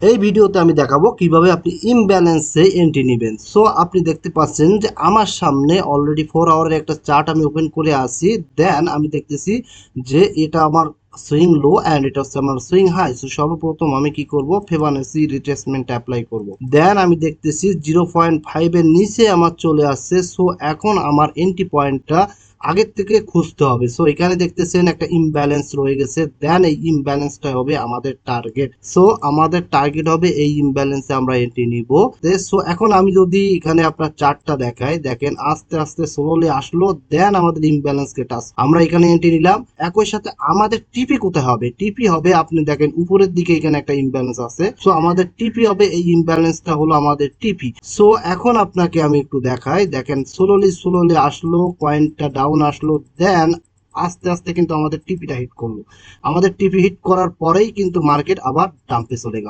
এই ভিডিওতে আমি দেখাবো কিভাবে আপনি ইমব্যালেন্সে এন্ট্রি নেবেন। সো আপনি দেখতে পাচ্ছেন যে আমার সামনে অলরেডি 4 আওয়ারের একটা চার্ট আমি ওপেন করে আসি। দেন আমি দেখতেছি যে এটা আমার সুইং লো অ্যান্ড এটা হচ্ছে আমার সুইং হাই। সো সর্বপ্রথম আমি কি করব, ফিবোনাচি রিট্রেসমেন্ট অ্যাপ্লাই করব। দেন আমি দেখতেছি 0.5 এর নিচে আমার চলে আসছে। সো এখন আমার এন্ট্রি পয়েন্টটা আগের থেকে খুঁজতে হবে। সো এখানে দেখতেছেন একটা ইমব্যালেন্স রয়ে গেছে। দেন এই ইমব্যালেন্সটা হবে আমাদের টার্গেট। সো আমাদের টার্গেট হবে এই ইমব্যালেন্সে আমরা এন্ট্রি নিব। সো এখন আমি যদি এখানে আপনার চার্টটা দেখাই, দেখেন আস্তে আস্তে স্লোলি আসলো। দেন আমাদের ইমব্যালেন্সকে টাচ আমরা এখানে এন্ট্রি নিলাম। একই সাথে আমাদের টিপি কোথায় হবে, টিপি হবে আপনি দেখেন উপরের দিকে এখানে একটা ইমব্যালেন্স আছে। সো আমাদের টিপি হবে, এই ইমব্যালেন্সটা হলো আমাদের টিপি। সো এখন আপনাকে আমি একটু দেখাই, দেখেন স্লোলি স্লোলি আসলো, কয়েনটা ডাউন আসলো। দেন আস্তে আস্তে কিন্তু আমাদের টিপিটা হিট করলো। আমাদের টিপি হিট করার পরেই কিন্তু মার্কেট আবার ডাম্পে চলে গেল।